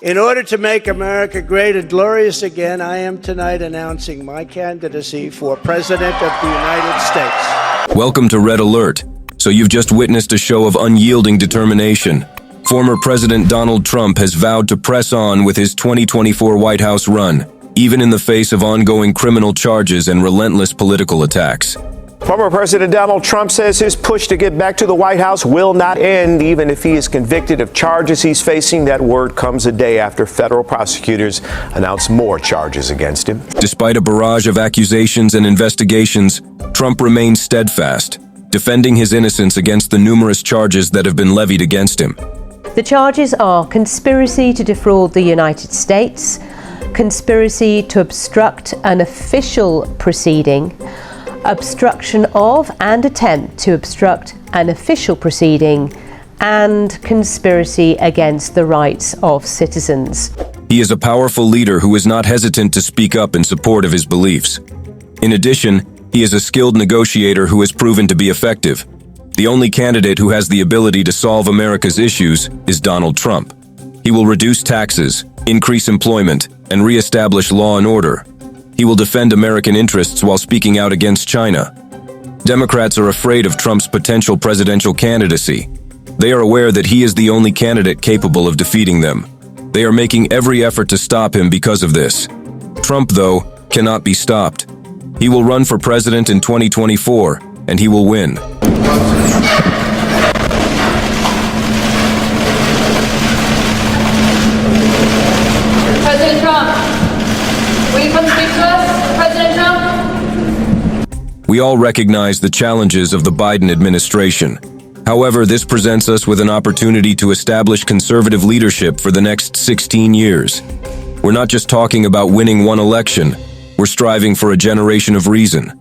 In order to make America great and glorious again, I am tonight announcing my candidacy for President of the United States. Welcome to Red Alert. So you've just witnessed a show of unyielding determination. Former President Donald Trump has vowed to press on with his 2024 White House run, even in the face of ongoing criminal charges and relentless political attacks. Former President Donald Trump says his push to get back to the White House will not end, even if he is convicted of charges he's facing. That word comes a day after federal prosecutors announce more charges against him. Despite a barrage of accusations and investigations, Trump remains steadfast, defending his innocence against the numerous charges that have been levied against him. The charges are conspiracy to defraud the United States, conspiracy to obstruct an official proceeding, obstruction of and attempt to obstruct an official proceeding, and conspiracy against the rights of citizens. He is a powerful leader who is not hesitant to speak up in support of his beliefs. In addition, he is a skilled negotiator who has proven to be effective. The only candidate who has the ability to solve America's issues is Donald Trump. He will reduce taxes, increase employment, and reestablish law and order. He will defend American interests while speaking out against China. Democrats are afraid of Trump's potential presidential candidacy. They are aware that he is the only candidate capable of defeating them. They are making every effort to stop him because of this. Trump, though, cannot be stopped. He will run for president in 2024, and he will win. President Trump, will you come speak to us, President Trump? We all recognize the challenges of the Biden administration. However, this presents us with an opportunity to establish conservative leadership for the next 16 years. We're not just talking about winning one election, we're striving for a generation of reason.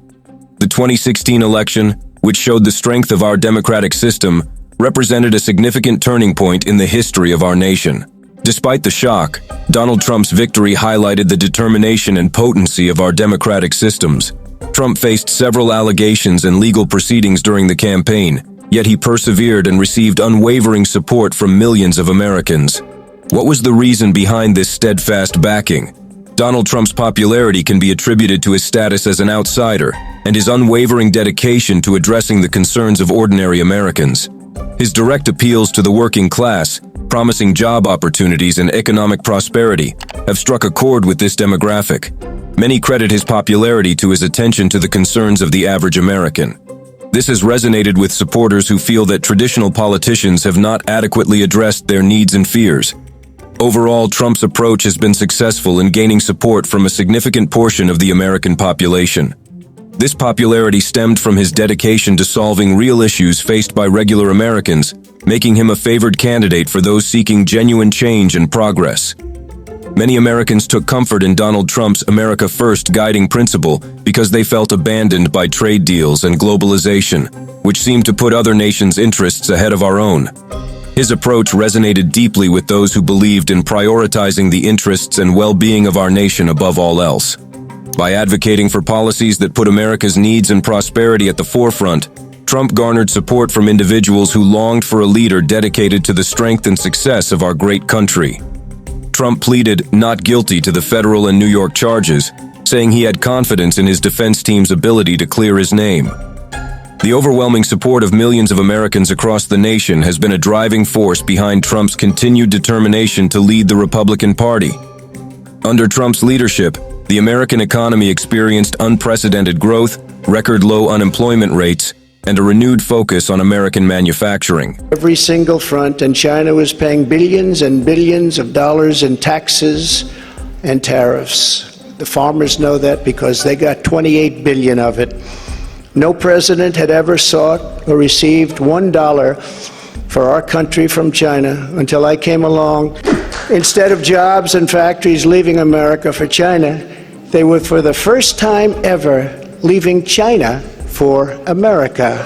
The 2016 election, which showed the strength of our democratic system, represented a significant turning point in the history of our nation. Despite the shock, Donald Trump's victory highlighted the determination and potency of our democratic systems. Trump faced several allegations and legal proceedings during the campaign, yet he persevered and received unwavering support from millions of Americans. What was the reason behind this steadfast backing? Donald Trump's popularity can be attributed to his status as an outsider and his unwavering dedication to addressing the concerns of ordinary Americans. His direct appeals to the working class, promising job opportunities and economic prosperity, have struck a chord with this demographic. Many credit his popularity to his attention to the concerns of the average American. This has resonated with supporters who feel that traditional politicians have not adequately addressed their needs and fears. Overall, Trump's approach has been successful in gaining support from a significant portion of the American population. This popularity stemmed from his dedication to solving real issues faced by regular Americans, making him a favored candidate for those seeking genuine change and progress. Many Americans took comfort in Donald Trump's America First guiding principle because they felt abandoned by trade deals and globalization, which seemed to put other nations' interests ahead of our own. His approach resonated deeply with those who believed in prioritizing the interests and well-being of our nation above all else. By advocating for policies that put America's needs and prosperity at the forefront, Trump garnered support from individuals who longed for a leader dedicated to the strength and success of our great country. Trump pleaded not guilty to the federal and New York charges, saying he had confidence in his defense team's ability to clear his name. The overwhelming support of millions of Americans across the nation has been a driving force behind Trump's continued determination to lead the Republican Party. Under Trump's leadership, the American economy experienced unprecedented growth, record low unemployment rates, and a renewed focus on American manufacturing. Every single front, and China was paying billions and billions of dollars in taxes and tariffs. The farmers know that because they got 28 billion of it. No president had ever sought or received $1 for our country from China until I came along. Instead of jobs and factories leaving America for China, they were for the first time ever leaving China for America.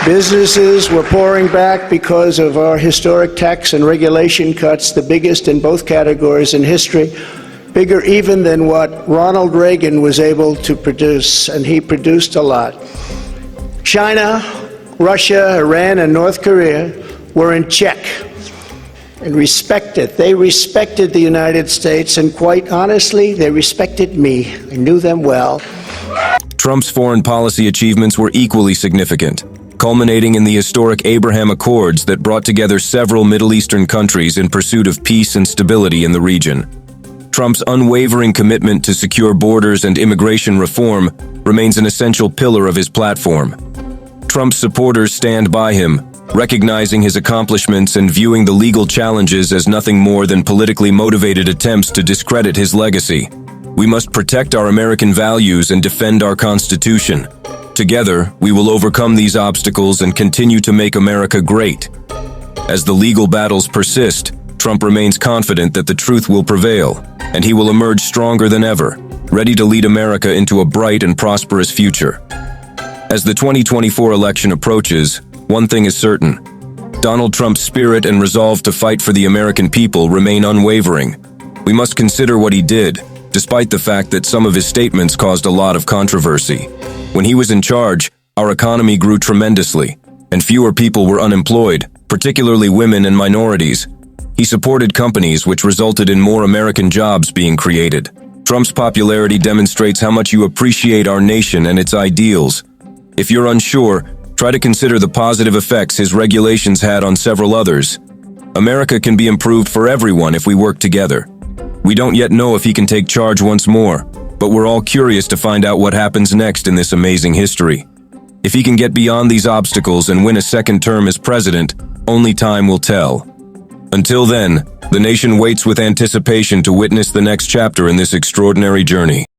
Businesses were pouring back because of our historic tax and regulation cuts, the biggest in both categories in history, bigger even than what Ronald Reagan was able to produce, and he produced a lot. China Russia, Iran, and North Korea were in check and respected. They respected the United States, and quite honestly, they respected me. I knew them well. Trump's foreign policy achievements were equally significant, culminating in the historic Abraham Accords that brought together several Middle Eastern countries in pursuit of peace and stability in the region. Trump's unwavering commitment to secure borders and immigration reform remains an essential pillar of his platform. Trump's supporters stand by him, recognizing his accomplishments and viewing the legal challenges as nothing more than politically motivated attempts to discredit his legacy. We must protect our American values and defend our Constitution. Together, we will overcome these obstacles and continue to make America great. As the legal battles persist, Trump remains confident that the truth will prevail, and he will emerge stronger than ever, ready to lead America into a bright and prosperous future. As the 2024 election approaches, one thing is certain: Donald Trump's spirit and resolve to fight for the American people remain unwavering. We must consider what he did, despite the fact that some of his statements caused a lot of controversy. When he was in charge, our economy grew tremendously, and fewer people were unemployed, particularly women and minorities. He supported companies, which resulted in more American jobs being created. Trump's popularity demonstrates how much you appreciate our nation and its ideals. If you're unsure, try to consider the positive effects his regulations had on several others. America can be improved for everyone if we work together. We don't yet know if he can take charge once more, but we're all curious to find out what happens next in this amazing history. If he can get beyond these obstacles and win a second term as president, only time will tell. Until then, the nation waits with anticipation to witness the next chapter in this extraordinary journey.